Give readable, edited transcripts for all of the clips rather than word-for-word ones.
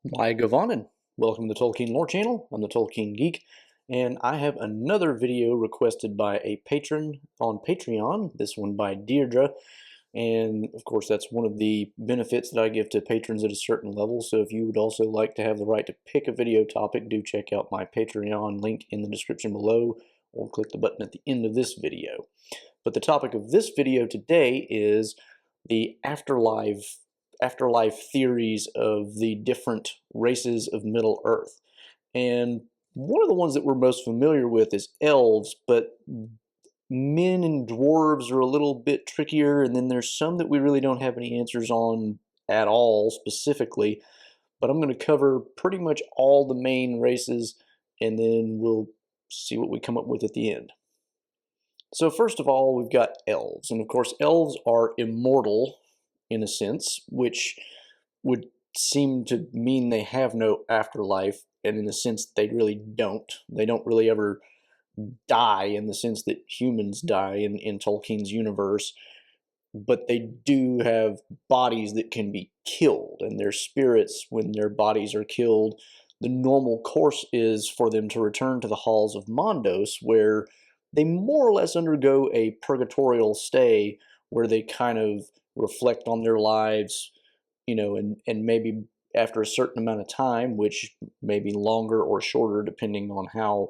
Why, Govanen. Welcome to the Tolkien Lore Channel. I'm the Tolkien Geek, and I have another video requested by a patron on Patreon, this one by Deirdre. And of course, that's one of the benefits that I give to patrons at a certain level. So if you would also like to have the right to pick a video topic, do check out my Patreon link in the description below, or click the button at the end of this video. But the topic of this video today is the afterlife theories of the different races of Middle-earth. And one of the ones that we're most familiar with is elves, but men and dwarves are a little bit trickier, and then there's some that we really don't have any answers on at all specifically. But I'm going to cover pretty much all the main races, and then we'll see what we come up with at the end. So first of all, we've got elves, and of course elves are immortal in a sense, which would seem to mean they have no afterlife, and in a sense they really don't. They don't really ever die in the sense that humans die in Tolkien's universe, but they do have bodies that can be killed, and their spirits, when their bodies are killed, the normal course is for them to return to the halls of Mondos, where they more or less undergo a purgatorial stay where they kind of reflect on their lives, and maybe after a certain amount of time, which may be longer or shorter depending on how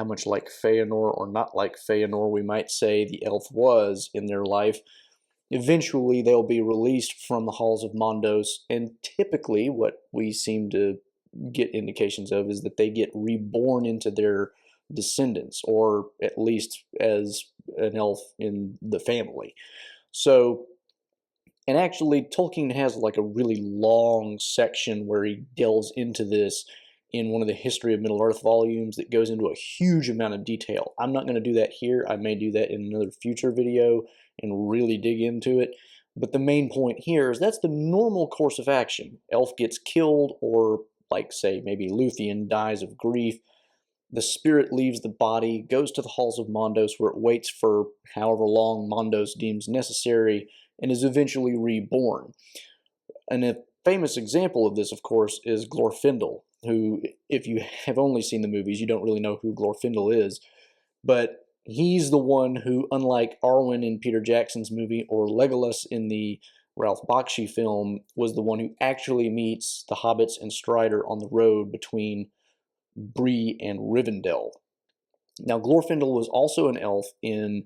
much like Feanor or not like Feanor we might say the elf was in their life, eventually they'll be released from the halls of Mondos, and typically what we seem to get indications of is that they get reborn into their descendants, or at least as an elf in the family. So, and actually Tolkien has like a really long section where he delves into this in one of the History of Middle-earth volumes that goes into a huge amount of detail. I'm not going to do that here. I may do that in another future video and really dig into it. But the main point here is that's the normal course of action. Elf gets killed, or like say maybe Luthien dies of grief. The spirit leaves the body, goes to the halls of Mondos, where it waits for however long Mondos deems necessary, and is eventually reborn. And a famous example of this, of course, is Glorfindel, who, if you have only seen the movies, you don't really know who Glorfindel is. But he's the one who, unlike Arwen in Peter Jackson's movie or Legolas in the Ralph Bakshi film, was the one who actually meets the hobbits and Strider on the road between Bree and Rivendell. Now, Glorfindel was also an elf in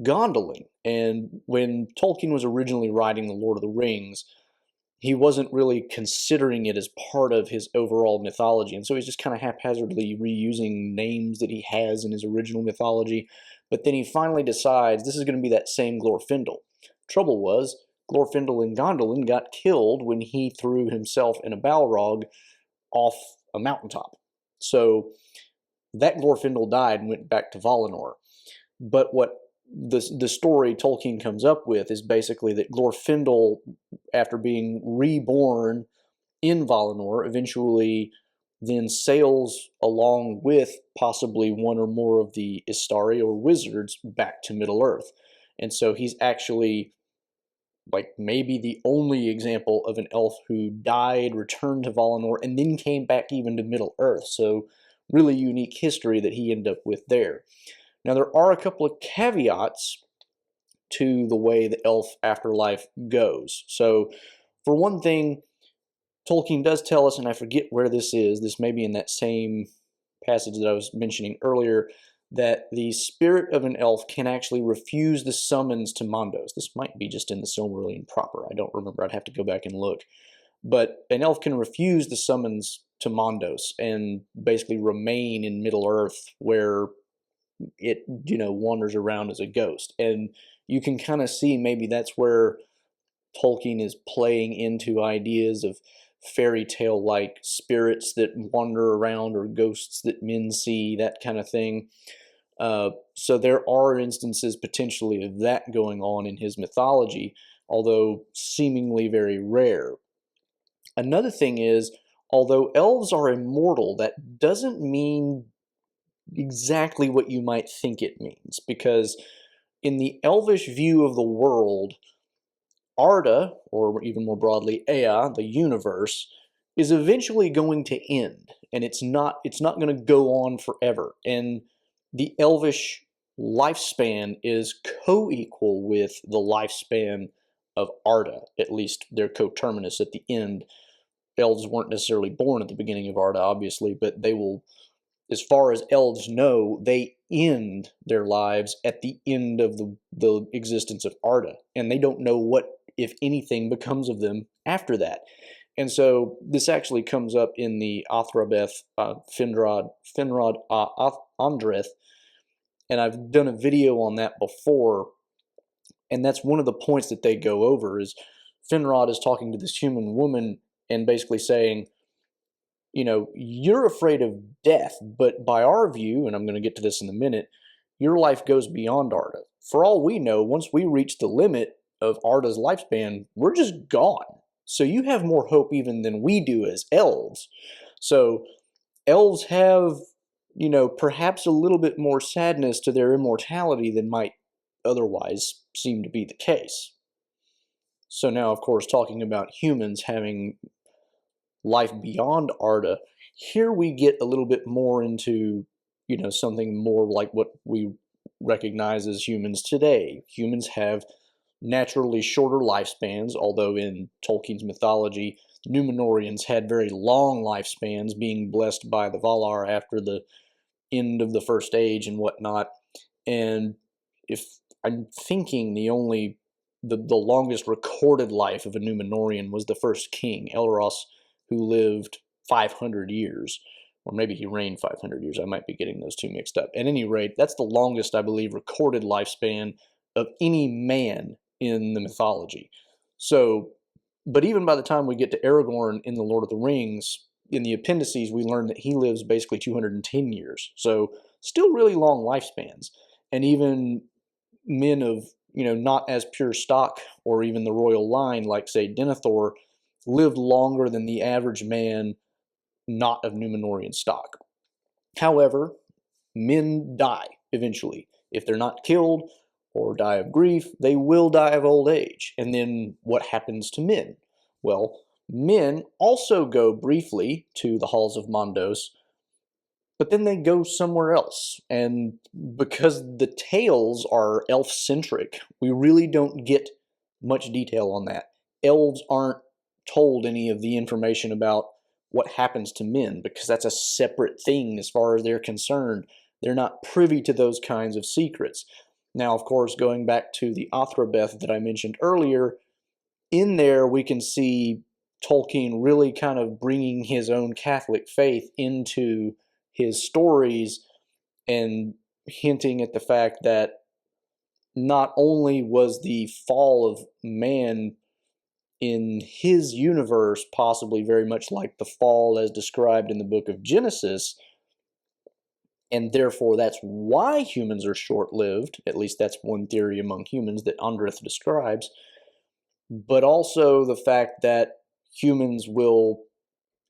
Gondolin, and when Tolkien was originally writing The Lord of the Rings, he wasn't really considering it as part of his overall mythology, and so he's just kind of haphazardly reusing names that he has in his original mythology, but then he finally decides this is going to be that same Glorfindel. Trouble was, Glorfindel in Gondolin got killed when he threw himself and a Balrog off a mountaintop. So that Glorfindel died and went back to Valinor. But what the story Tolkien comes up with is basically that Glorfindel, after being reborn in Valinor, eventually then sails along with possibly one or more of the Istari or wizards back to Middle-earth. And so he's actually like maybe the only example of an elf who died, returned to Valinor, and then came back even to Middle-earth. So really unique history that he ended up with there. Now there are a couple of caveats to the way the elf afterlife goes. So for one thing, Tolkien does tell us, and I forget where this may be in that same passage that I was mentioning earlier, that the spirit of an elf can actually refuse the summons to Mondos. This might be just in the Silmarillion proper. I don't remember. I'd have to go back and look. But an elf can refuse the summons to Mondos and basically remain in Middle-earth where it, wanders around as a ghost. And you can kind of see maybe that's where Tolkien is playing into ideas of fairy tale-like spirits that wander around, or ghosts that men see, that kind of thing. So there are instances potentially of that going on in his mythology, although seemingly very rare. Another thing is, although elves are immortal, that doesn't mean exactly what you might think it means, because in the elvish view of the world, Arda, or even more broadly Ea, the universe, is eventually going to end, and it's not going to go on forever. And the Elvish lifespan is co-equal with the lifespan of Arda. At least they're coterminous at the end. Elves weren't necessarily born at the beginning of Arda, obviously, but they will, as far as elves know, they end their lives at the end of the existence of Arda, and they don't know what, if anything, becomes of them after that. And so this actually comes up in the Athrabeth Finrod Andreth, and I've done a video on that before, and that's one of the points that they go over is Finrod is talking to this human woman and basically saying, you know, you're afraid of death, but by our view, and I'm going to get to this in a minute, your life goes beyond Arda. For all we know, once we reach the limit of Arda's lifespan, we're just gone. So you have more hope even than we do as elves. So elves have, you know, perhaps a little bit more sadness to their immortality than might otherwise seem to be the case. So now, of course, talking about humans having life beyond Arda, here we get a little bit more into, you know, something more like what we recognize as humans today. Humans have naturally shorter lifespans, although in Tolkien's mythology, Númenóreans had very long lifespans, being blessed by the Valar after the end of the First Age and whatnot. And if I'm thinking the longest recorded life of a Númenórean was the first king, Elros, who lived 500 years. Or maybe he reigned 500 years. I might be getting those two mixed up. At any rate, that's the longest, I believe, recorded lifespan of any man in the mythology. So, but even by the time we get to Aragorn in The Lord of the Rings, in the appendices, we learn that he lives basically 210 years. So, still really long lifespans. And even men of, you know, not as pure stock or even the royal line, like, say, Denethor, lived longer than the average man not of Númenórean stock. However, men die eventually. If they're not killed or die of grief, they will die of old age. And then what happens to men? Well, men also go briefly to the halls of Mondos, but then they go somewhere else. And because the tales are elf-centric, we really don't get much detail on that. Elves aren't told any of the information about what happens to men, because that's a separate thing as far as they're concerned. They're not privy to those kinds of secrets. Now, of course, going back to the Athrabeth that I mentioned earlier, in there we can see Tolkien really kind of bringing his own Catholic faith into his stories and hinting at the fact that not only was the fall of man in his universe possibly very much like the fall as described in the book of Genesis, and therefore that's why humans are short-lived, at least that's one theory among humans that Andreth describes, but also the fact that humans will,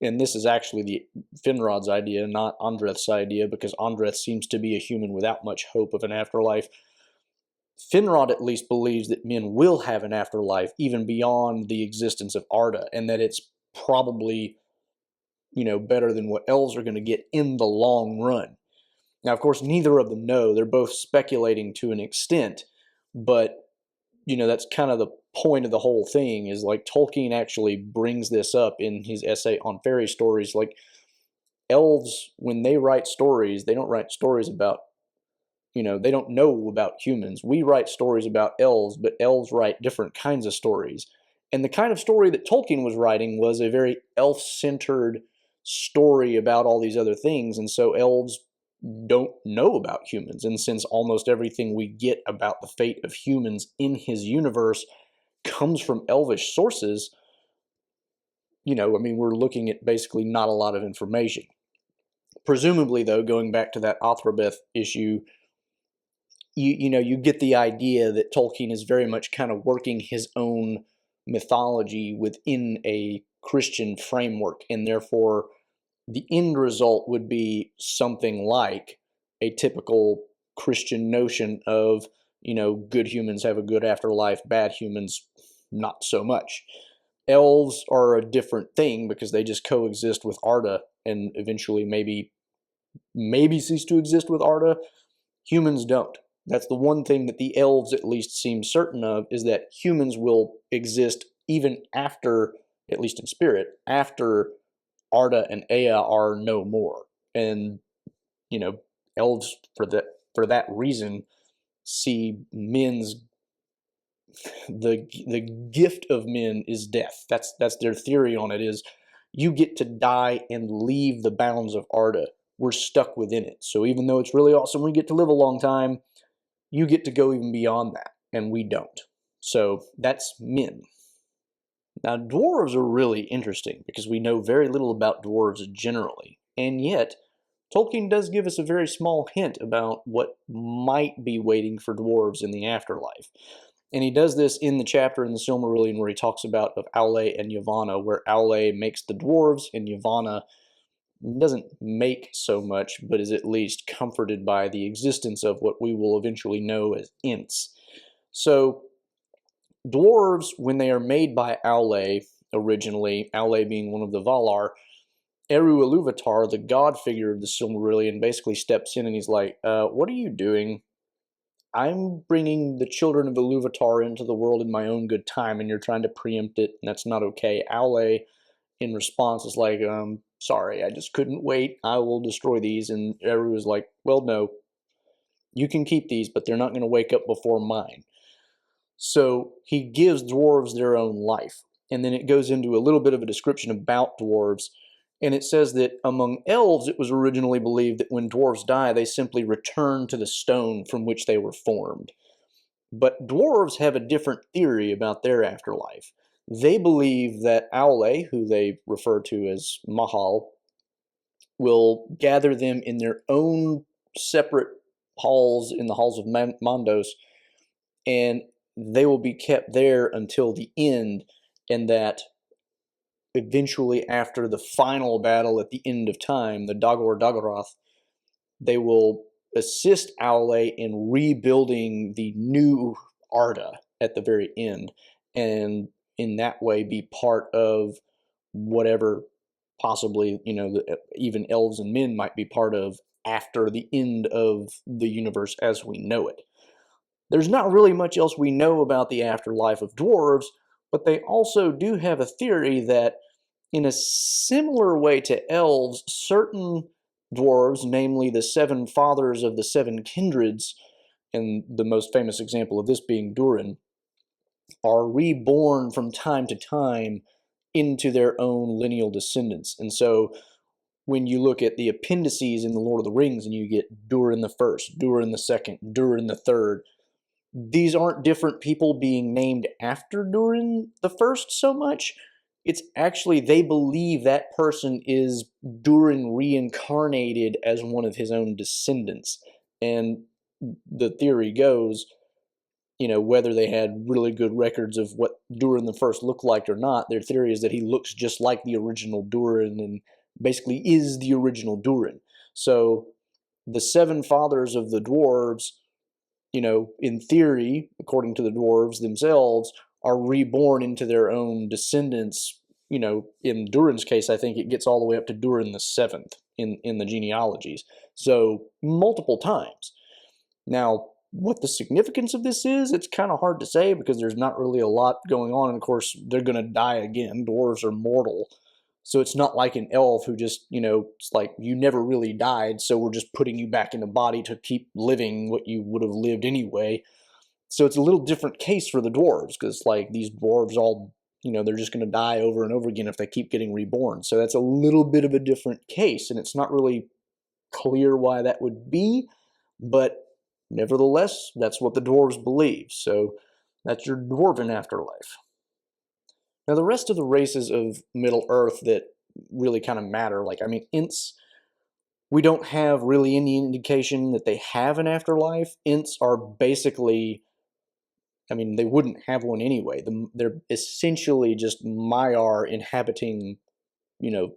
and this is actually the Finrod's idea, not Andreth's idea, because Andreth seems to be a human without much hope of an afterlife. Finrod at least believes that men will have an afterlife even beyond the existence of Arda, and that it's probably, you know, better than what elves are going to get in the long run. Now, of course, neither of them know. They're both speculating to an extent, but, you know, that's kind of the point of the whole thing, is like Tolkien actually brings this up in his essay on fairy stories. Like, elves, when they write stories, they don't write stories about, you know, they don't know about humans. We write stories about elves, but elves write different kinds of stories. And the kind of story that Tolkien was writing was a very elf-centered story about all these other things, and so elves don't know about humans. And since almost everything we get about the fate of humans in his universe comes from elvish sources, you know, I mean, we're looking at basically not a lot of information. Presumably, though, going back to that Athrabeth issue, you know, you get the idea that Tolkien is very much kind of working his own mythology within a Christian framework, and therefore the end result would be something like a typical Christian notion of, you know, good humans have a good afterlife, bad humans not so much. Elves are a different thing because they just coexist with Arda and eventually maybe cease to exist with Arda. Humans don't. That's the one thing that the elves at least seem certain of, is that humans will exist even after, at least in spirit, after Arda and Ea are no more. And, you know, elves for that reason see men's the gift of men is death. That's their theory on it, is you get to die and leave the bounds of Arda. We're stuck within it. So even though it's really awesome we get to live a long time, you get to go even beyond that, and we don't. So that's men. Now, dwarves are really interesting because we know very little about dwarves generally, and yet Tolkien does give us a very small hint about what might be waiting for dwarves in the afterlife. And he does this in the chapter in the Silmarillion where he talks about of Aule and Yavanna, where Aule makes the dwarves and Yavanna doesn't make so much, but is at least comforted by the existence of what we will eventually know as Ints. So dwarves, when they are made by Aule originally, Aule being one of the Valar, Eru Ilúvatar, the god figure of the Silmarillion, basically steps in and he's like, what are you doing? I'm bringing the children of Ilúvatar into the world in my own good time, and you're trying to preempt it, and that's not okay. Aule, in response, is like, sorry, I just couldn't wait. I will destroy these. And Eru is like, well, no, you can keep these, but they're not going to wake up before mine. So he gives dwarves their own life. And then it goes into a little bit of a description about dwarves. And it says that among elves, it was originally believed that when dwarves die, they simply return to the stone from which they were formed. But dwarves have a different theory about their afterlife. They believe that Aule, who they refer to as Mahal, will gather them in their own separate halls in the halls of Mandos, and they will be kept there until the end, and that eventually after the final battle at the end of time, the Dagor Dagorath, they will assist Aule in rebuilding the new Arda at the very end, and in that way be part of whatever possibly, even elves and men might be part of after the end of the universe as we know it. There's not really much else we know about the afterlife of dwarves, but they also do have a theory that in a similar way to elves, certain dwarves, namely the seven fathers of the seven kindreds, and the most famous example of this being Durin, are reborn from time to time into their own lineal descendants. And so when you look at the appendices in the Lord of the Rings and you get Durin the First, Durin the Second, Durin the Third, these aren't different people being named after Durin the First so much. It's actually they believe that person is Durin reincarnated as one of his own descendants. And the theory goes, whether they had really good records of what Durin the First looked like or not, their theory is that he looks just like the original Durin and basically is the original Durin. So the seven fathers of the dwarves, in theory, according to the dwarves themselves, are reborn into their own descendants. In Durin's case, I think it gets all the way up to Durin the Seventh in the genealogies. So multiple times. Now, what the significance of this is, it's kind of hard to say because there's not really a lot going on. And of course, they're going to die again. Dwarves are mortal. So it's not like an elf who just, it's like you never really died, so we're just putting you back in a body to keep living what you would have lived anyway. So it's a little different case for the dwarves because, like, these dwarves all, they're just going to die over and over again if they keep getting reborn. So that's a little bit of a different case, and it's not really clear why that would be, but nevertheless, that's what the dwarves believe. So that's your dwarven afterlife. Now, the rest of the races of Middle-earth that really kind of matter, Ints, we don't have really any indication that they have an afterlife. Ints are basically, they wouldn't have one anyway. They're essentially just Maiar inhabiting,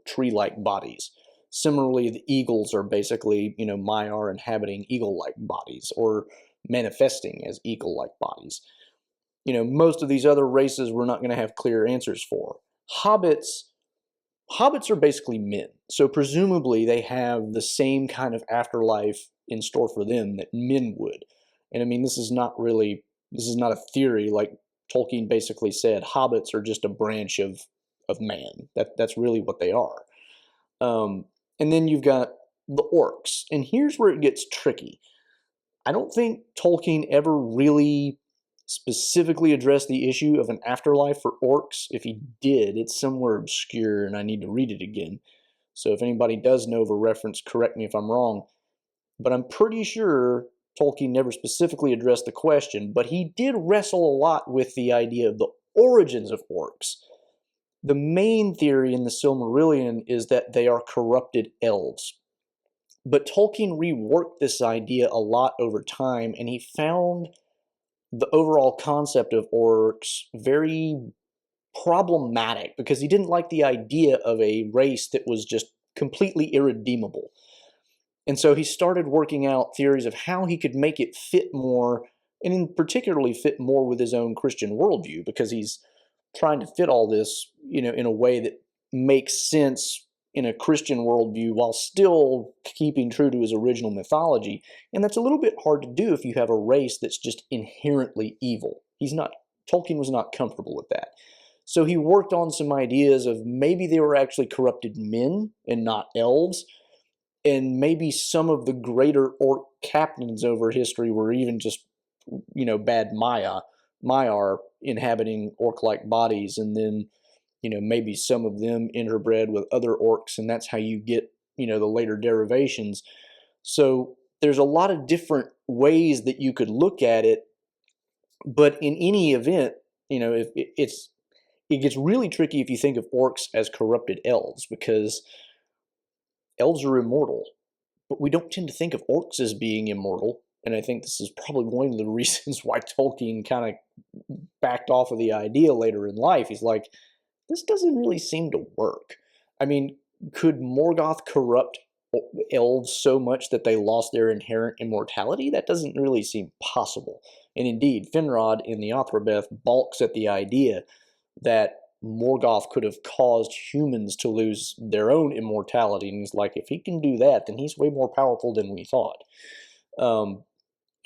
tree-like bodies. Similarly, the eagles are basically, Maiar inhabiting eagle-like bodies or manifesting as eagle-like bodies. Most of these other races we're not going to have clear answers for. Hobbits are basically men, so presumably they have the same kind of afterlife in store for them that men would. And I mean, this is not a theory. Like Tolkien basically said, hobbits are just a branch of man. That's really what they are. And then you've got the orcs, and here's where it gets tricky. I don't think Tolkien ever really specifically addressed the issue of an afterlife for orcs. If he did, it's somewhere obscure and I need to read it again. So if anybody does know of a reference, correct me if I'm wrong. But I'm pretty sure Tolkien never specifically addressed the question, but he did wrestle a lot with the idea of the origins of orcs. The main theory in the Silmarillion is that they are corrupted elves. But Tolkien reworked this idea a lot over time, and he found the overall concept of orcs very problematic because he didn't like the idea of a race that was just completely irredeemable. And so he started working out theories of how he could make it fit more, and in particularly fit more with his own Christian worldview, because he's trying to fit all this, in a way that makes sense in a Christian worldview while still keeping true to his original mythology. And that's a little bit hard to do if you have a race that's just inherently evil. Tolkien was not comfortable with that. So he worked on some ideas of maybe they were actually corrupted men and not elves, and maybe some of the greater orc captains over history were even just, bad Maiar inhabiting orc-like bodies, and then, maybe some of them interbred with other orcs, and that's how you get, the later derivations. So there's a lot of different ways that you could look at it, but in any event, if it gets really tricky if you think of orcs as corrupted elves, because elves are immortal, but we don't tend to think of orcs as being immortal. And I think this is probably one of the reasons why Tolkien kind of backed off of the idea later in life. He's like, this doesn't really seem to work. I mean, could Morgoth corrupt elves so much that they lost their inherent immortality? That doesn't really seem possible. And indeed, Finrod in the Othrabeth balks at the idea that Morgoth could have caused humans to lose their own immortality. And he's like, if he can do that, then he's way more powerful than we thought.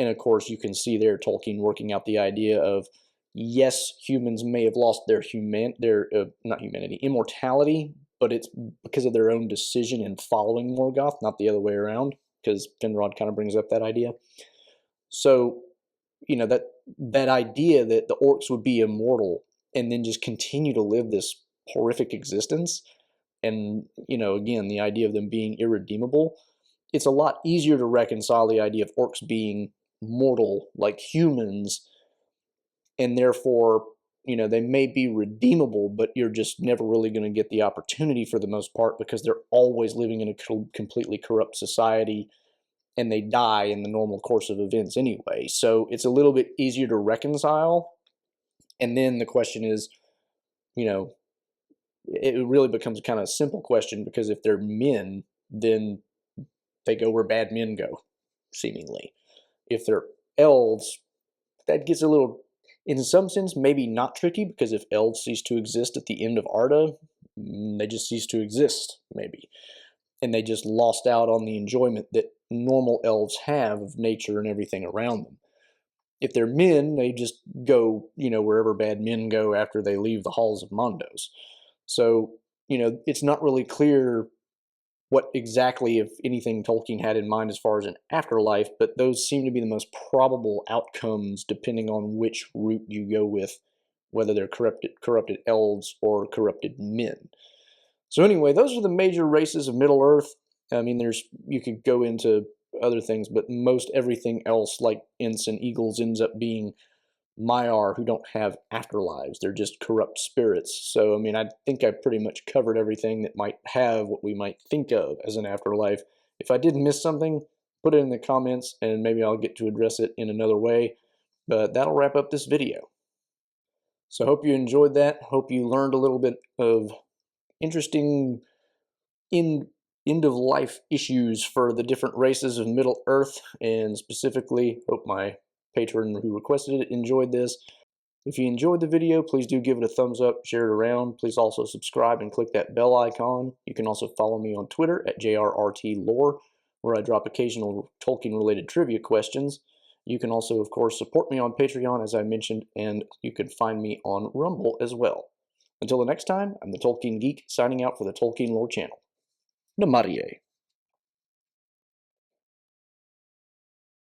And of course, you can see there Tolkien working out the idea of, yes, humans may have lost their immortality, but it's because of their own decision in following Morgoth, not the other way around, because Finrod kind of brings up that idea. So, that idea that the orcs would be immortal and then just continue to live this horrific existence, and, again, the idea of them being irredeemable, it's a lot easier to reconcile the idea of orcs being mortal like humans, and therefore, they may be redeemable, but you're just never really going to get the opportunity for the most part because they're always living in a completely corrupt society, and they die in the normal course of events anyway. So it's a little bit easier to reconcile. And then the question is, it really becomes kind of a simple question, because if they're men, then they go where bad men go, seemingly. If they're elves, that gets a little, in some sense, maybe not tricky, because if elves cease to exist at the end of Arda, they just cease to exist, maybe. And they just lost out on the enjoyment that normal elves have of nature and everything around them. If they're men, they just go, wherever bad men go after they leave the halls of Mondos. So, it's not really clear what exactly, if anything, Tolkien had in mind as far as an afterlife, but those seem to be the most probable outcomes depending on which route you go with, whether they're corrupted elves or corrupted men. So anyway, those are the major races of Middle-earth. I mean, you could go into other things, but most everything else, like Ents and Eagles, ends up being Maiar, who don't have afterlives. They're just corrupt spirits. So, I mean, I think I pretty much covered everything that might have what we might think of as an afterlife. If I did miss something, put it in the comments, and maybe I'll get to address it in another way. But that'll wrap up this video. So I hope you enjoyed that. Hope you learned a little bit of interesting end-of-life issues for the different races of Middle-earth, and specifically hope my patron who requested it enjoyed this. If you enjoyed the video, please do give it a thumbs up, share it around. Please also subscribe and click that bell icon. You can also follow me on Twitter at JRRTLore, where I drop occasional Tolkien-related trivia questions. You can also, of course, support me on Patreon, as I mentioned, and you can find me on Rumble as well. Until the next time, I'm the Tolkien Geek, signing out for the Tolkien Lore channel. Namarie.